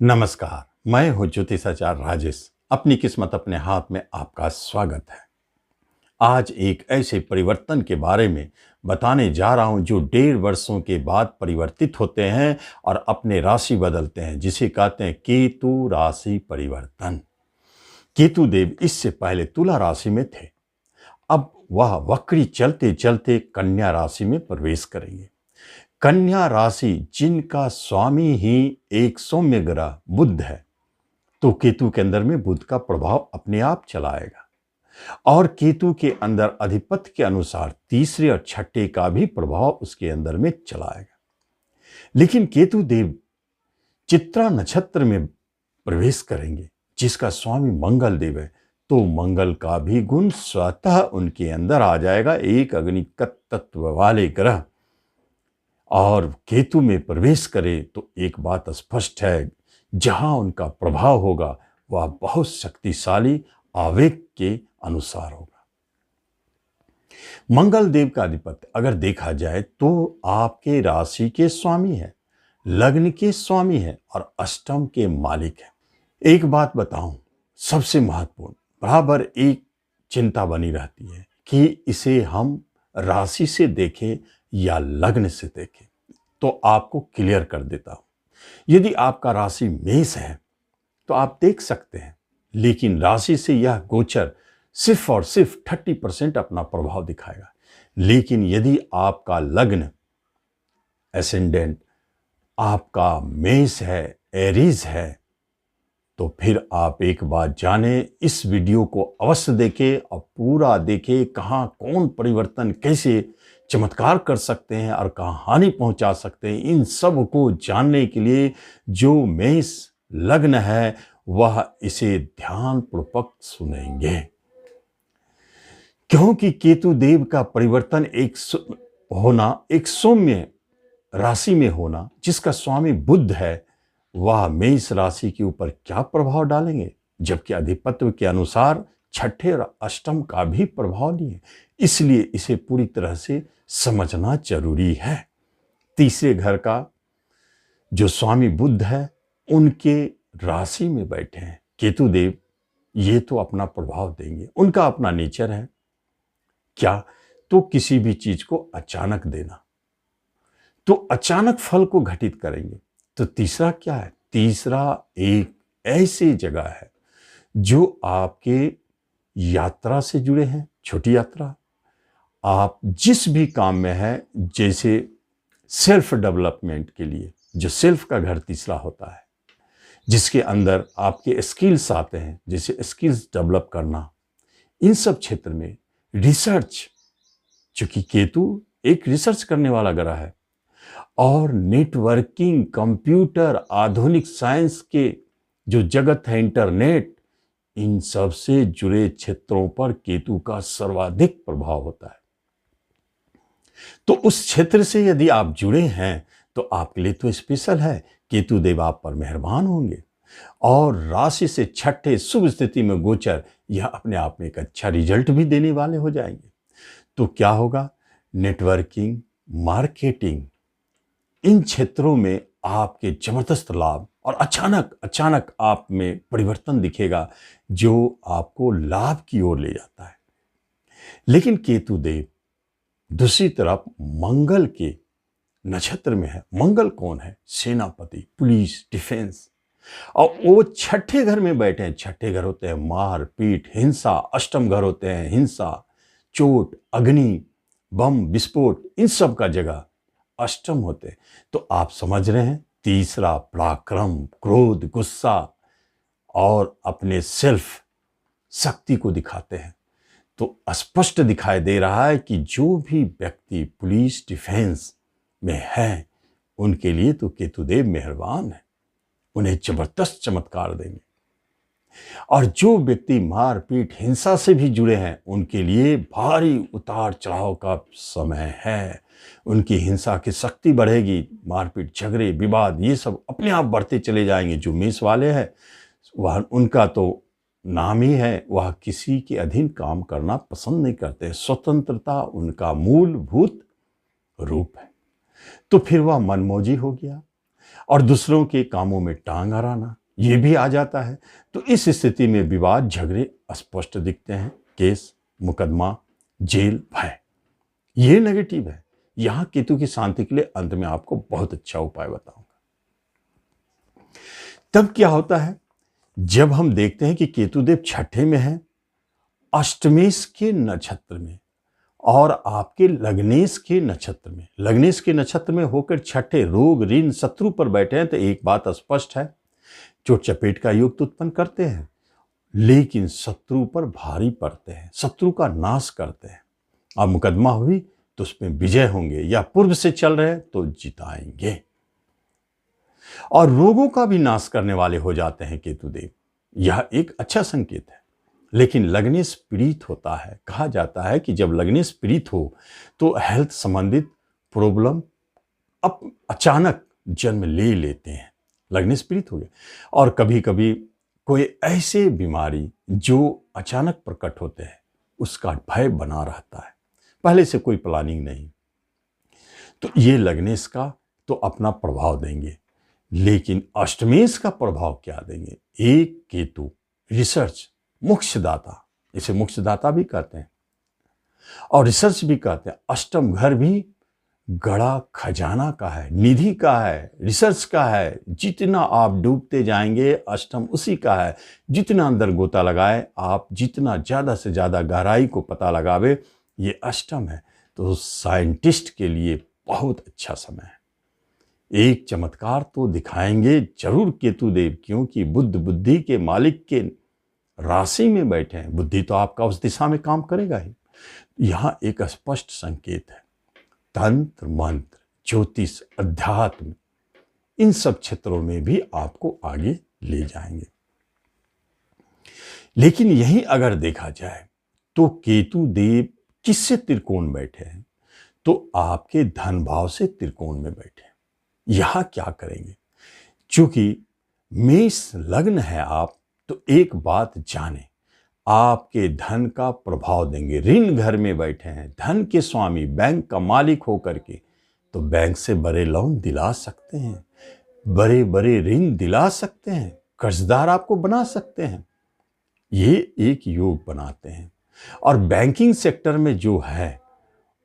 नमस्कार, मैं हूं ज्योतिषाचार्य राजेश। अपनी किस्मत अपने हाथ में आपका स्वागत है। आज एक ऐसे परिवर्तन के बारे में बताने जा रहा हूं जो 1.5 वर्षों के बाद परिवर्तित होते हैं और अपने राशि बदलते हैं, जिसे कहते हैं केतु राशि परिवर्तन। केतु देव इससे पहले तुला राशि में थे। अब वह वक्री चलते चलते कन्या राशि में प्रवेश करेंगे। कन्या राशि जिनका स्वामी ही एक सौम्य ग्रह बुध है, तो केतु के अंदर में बुध का प्रभाव अपने आप चला आएगा और केतु के अंदर अधिपति के अनुसार तीसरे और छठे का भी प्रभाव उसके अंदर में चला आएगा। लेकिन केतु देव चित्रा नक्षत्र में प्रवेश करेंगे, जिसका स्वामी मंगल देव है, तो मंगल का भी गुण स्वतः उनके अंदर आ जाएगा। एक अग्नि तत्व वाले ग्रह और केतु में प्रवेश करे तो एक बात स्पष्ट है, जहां उनका प्रभाव होगा वह बहुत शक्तिशाली आवेग के अनुसार होगा। मंगल देव का अधिपति अगर देखा जाए तो आपके राशि के स्वामी है, लग्न के स्वामी है और अष्टम के मालिक है। एक बात बताऊं, सबसे महत्वपूर्ण बराबर एक चिंता बनी रहती है कि इसे हम राशि से देखें या लग्न से देखें। तो आपको क्लियर कर देता हूं। यदि आपका राशि मेष है तो आप देख सकते हैं, लेकिन राशि से यह गोचर सिर्फ और सिर्फ 30% अपना प्रभाव दिखाएगा। लेकिन यदि आपका लग्न एसेंडेंट आपका मेष है, एरीज है, तो फिर आप एक बात जाने, इस वीडियो को अवश्य देखें और पूरा देखें। कहाँ कौन परिवर्तन कैसे चमत्कार कर सकते हैं और कहाँ हानि पहुंचा सकते हैं, इन सब को जानने के लिए जो मेष लग्न है वह इसे ध्यानपूर्वक सुनेंगे। क्योंकि केतु देव का परिवर्तन एक सौम्य राशि में होना, जिसका स्वामी बुध है, वह मेष राशि के ऊपर क्या प्रभाव डालेंगे, जबकि अधिपत्य के अनुसार छठे और अष्टम का भी प्रभाव नहीं है। इसलिए इसे पूरी तरह से समझना जरूरी है। तीसरे घर का जो स्वामी बुध है, उनके राशि में बैठे हैं केतु देव, ये तो अपना प्रभाव देंगे। उनका अपना नेचर है क्या, तो किसी भी चीज को अचानक देना, तो अचानक फल को घटित करेंगे। तो तीसरा क्या है? तीसरा एक ऐसी जगह है जो आपके यात्रा से जुड़े हैं, छोटी यात्रा। आप जिस भी काम में है, जैसे सेल्फ डेवलपमेंट के लिए जो सेल्फ का घर तीसरा होता है, जिसके अंदर आपके स्किल्स आते हैं, जैसे स्किल्स डेवलप करना, इन सब क्षेत्र में रिसर्च, चूंकि केतु एक रिसर्च करने वाला ग्रह है, और नेटवर्किंग, कंप्यूटर, आधुनिक साइंस के जो जगत है, इंटरनेट, इन सब से जुड़े क्षेत्रों पर केतु का सर्वाधिक प्रभाव होता है। तो उस क्षेत्र से यदि आप जुड़े हैं तो आपके लिए तो स्पेशल है। केतु देव आप पर मेहरबान होंगे और राशि से छठे शुभ स्थिति में गोचर, यह अपने आप में एक अच्छा रिजल्ट भी देने वाले हो जाएंगे। तो क्या होगा? नेटवर्किंग, मार्केटिंग, इन क्षेत्रों में आपके जबरदस्त लाभ और अचानक आप में परिवर्तन दिखेगा, जो आपको लाभ की ओर ले जाता है। लेकिन केतु देव दूसरी तरफ मंगल के नक्षत्र में है। मंगल कौन है? सेनापति, पुलिस, डिफेंस, और वो छठे घर में बैठे हैं। छठे घर होते हैं मार पीट, हिंसा। अष्टम घर होते हैं हिंसा, चोट, अग्नि, बम, विस्फोट, इन सब का जगह अष्टम होते हैं। तो आप समझ रहे हैं, तीसरा पराक्रम, क्रोध, गुस्सा और अपने सेल्फ शक्ति को दिखाते हैं। तो स्पष्ट दिखाई दे रहा है कि जो भी व्यक्ति पुलिस, डिफेंस में है, उनके लिए तो केतुदेव मेहरबान है, उन्हें जबरदस्त चमत्कार देंगे। और जो व्यक्ति मारपीट, हिंसा से भी जुड़े हैं, उनके लिए भारी उतार चढ़ाव का समय है। उनकी हिंसा की शक्ति बढ़ेगी, मारपीट, झगड़े, विवाद, ये सब अपने आप बढ़ते चले जाएंगे। जो मेष वाले हैं, वह उनका तो नाम ही है, वह किसी के अधीन काम करना पसंद नहीं करते। स्वतंत्रता उनका मूलभूत रूप है। तो फिर वह मनमौजी हो गया। और दूसरों के कामों में टांग अड़ाना, ये भी आ जाता है। तो इस स्थिति में विवाद झगड़े स्पष्ट दिखते हैं। केस, मुकदमा, जेल, भय, ये नेगेटिव है। यहां केतु की शांति के लिए अंत में आपको बहुत अच्छा उपाय बताऊंगा। तब क्या होता है, जब हम देखते हैं कि केतुदेव छठे में है, अष्टमेश के नक्षत्र में और आपके लग्नेश के नक्षत्र में, लग्नेश के नक्षत्र में होकर छठे रोग, ऋण, शत्रु पर बैठे हैं, तो एक बात स्पष्ट है, चोट चपेट का योग तो उत्पन्न करते हैं, लेकिन शत्रु पर भारी पड़ते हैं, शत्रु का नाश करते हैं। अब मुकदमा हुई तो उसमें विजय होंगे, या पूर्व से चल रहे हैं तो जिताएंगे। और रोगों का भी नाश करने वाले हो जाते हैं केतुदेव, यह एक अच्छा संकेत है। लेकिन लग्नेश पीड़ित होता है, कहा जाता है कि जब लग्नेश पीड़ित हो तो हेल्थ संबंधित प्रॉब्लम अब अचानक जन्म ले लेते हैं। लग्नेश पीड़ित हो गए, और कभी कभी कोई ऐसे बीमारी जो अचानक प्रकट होते हैं, उसका भय बना रहता है, पहले से कोई प्लानिंग नहीं। तो ये लग्नेश का तो अपना प्रभाव देंगे, लेकिन अष्टमेश का प्रभाव क्या देंगे? एक केतु रिसर्च, मोक्षदाता, इसे मोक्षदाता भी कहते हैं और रिसर्च भी कहते हैं। अष्टम घर भी गड़ा खजाना का है, निधि का है, रिसर्च का है। जितना आप डूबते जाएंगे, अष्टम उसी का है। जितना अंदर गोता लगाए आप, जितना ज़्यादा से ज़्यादा गहराई को पता लगावे, ये अष्टम है। तो साइंटिस्ट के लिए बहुत अच्छा समय है। एक चमत्कार तो दिखाएंगे जरूर केतुदेव, क्योंकि बुद्ध बुद्धि के मालिक के राशि में बैठे हैं। बुद्धि तो आपका उस दिशा में काम करेगा ही। यहां एक स्पष्ट संकेत है, तंत्र मंत्र, ज्योतिष, अध्यात्म, इन सब क्षेत्रों में भी आपको आगे ले जाएंगे। लेकिन यही अगर देखा जाए तो केतुदेव किससे त्रिकोण बैठे हैं? तो आपके धन भाव से त्रिकोण में बैठे हैं। यहां क्या करेंगे? चूंकि मेष लग्न है आप, तो एक बात जाने, आपके धन का प्रभाव देंगे। ऋण घर में बैठे हैं, धन के स्वामी, बैंक का मालिक होकर के, तो बैंक से बड़े लोन दिला सकते हैं, बड़े बड़े ऋण दिला सकते हैं, कर्जदार आपको बना सकते हैं। ये एक योग बनाते हैं। और बैंकिंग सेक्टर में जो है,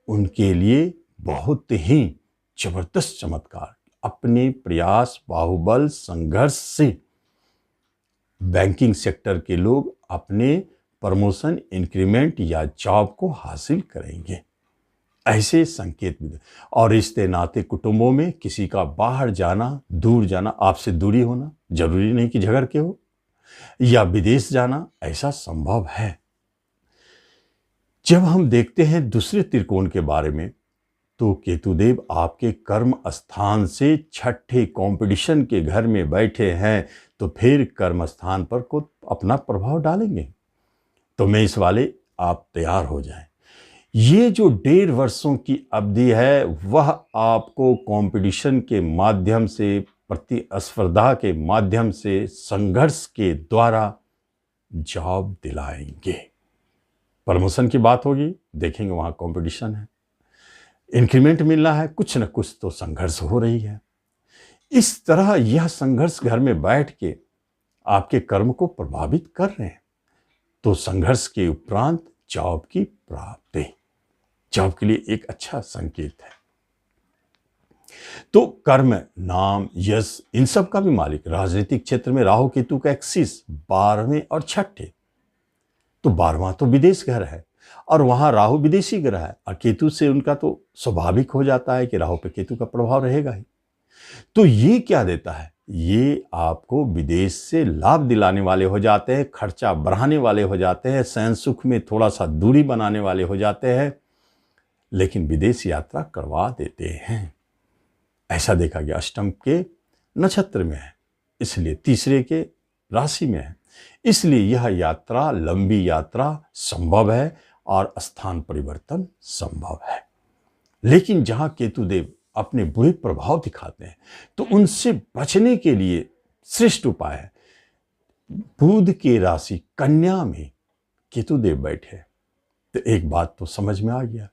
उनके लिए बहुत ही जबरदस्त चमत्कार, अपने प्रयास, बाहुबल, संघर्ष से बैंकिंग सेक्टर के लोग अपने प्रमोशन, इंक्रीमेंट या जॉब को हासिल करेंगे, ऐसे संकेत भी। और रिश्ते नाते, कुटुंबों में किसी का बाहर जाना, दूर जाना, आपसे दूरी होना, जरूरी नहीं कि झगड़ के हो, या विदेश जाना, ऐसा संभव है। जब हम देखते हैं दूसरे त्रिकोण के बारे में, तो केतुदेव आपके कर्म स्थान से छठे कंपटीशन के घर में बैठे हैं, तो फिर कर्म स्थान पर को अपना प्रभाव डालेंगे। तो मेष वाले आप तैयार हो जाएं। ये जो 1.5 वर्षों की अवधि है, वह आपको कंपटीशन के माध्यम से, प्रतिस्पर्धा के माध्यम से, संघर्ष के द्वारा जॉब दिलाएंगे। प्रमोशन की बात होगी, देखेंगे वहां कंपटीशन है, इंक्रीमेंट मिलना है, कुछ न कुछ तो संघर्ष हो रही है। इस तरह यह संघर्ष घर में बैठ के आपके कर्म को प्रभावित कर रहे हैं। तो संघर्ष के उपरांत जॉब की प्राप्ति, जॉब के लिए एक अच्छा संकेत है। तो कर्म, नाम, यश, इन सब का भी मालिक। राजनीतिक क्षेत्र में राहु केतु का एक्सिस 12वें और 6ठे, तो 12वां तो विदेश घर है, और वहां राहु विदेशी ग्रह है, और केतु से उनका तो स्वाभाविक हो जाता है कि राहु पे केतु का प्रभाव रहेगा ही। तो ये क्या देता है? ये आपको विदेश से लाभ दिलाने वाले हो जाते हैं, खर्चा बढ़ाने वाले हो जाते हैं, शयन सुख में थोड़ा सा दूरी बनाने वाले हो जाते हैं, लेकिन विदेश यात्रा करवा देते हैं। ऐसा देखा गया। अष्टम के नक्षत्र में है, इसलिए तीसरे के राशि में है, इसलिए यह यात्रा, लंबी यात्रा संभव है और स्थान परिवर्तन संभव है। लेकिन जहां केतुदेव अपने बुरे प्रभाव दिखाते हैं, तो उनसे बचने के लिए श्रेष्ठ उपाय है, बुध की राशि कन्या में केतुदेव बैठे। तो एक बात तो समझ में आ गया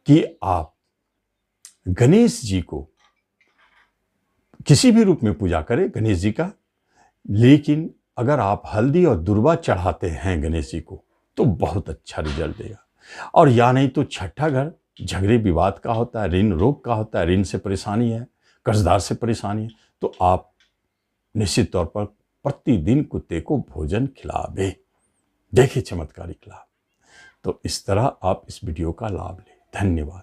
कि आप गणेश जी को किसी भी रूप में पूजा करें गणेश जी का, लेकिन अगर आप हल्दी और दुर्वा चढ़ाते हैं गणेश जी को तो बहुत अच्छा रिजल्ट देगा। और या नहीं तो छठा घर झगड़े विवाद का होता है, ऋण रोग का होता है, ऋण से परेशानी है, कर्जदार से परेशानी है, तो आप निश्चित तौर पर प्रतिदिन कुत्ते को भोजन खिलावे, देखिए चमत्कारिक लाभ। तो इस तरह आप इस वीडियो का लाभ लें। धन्यवाद।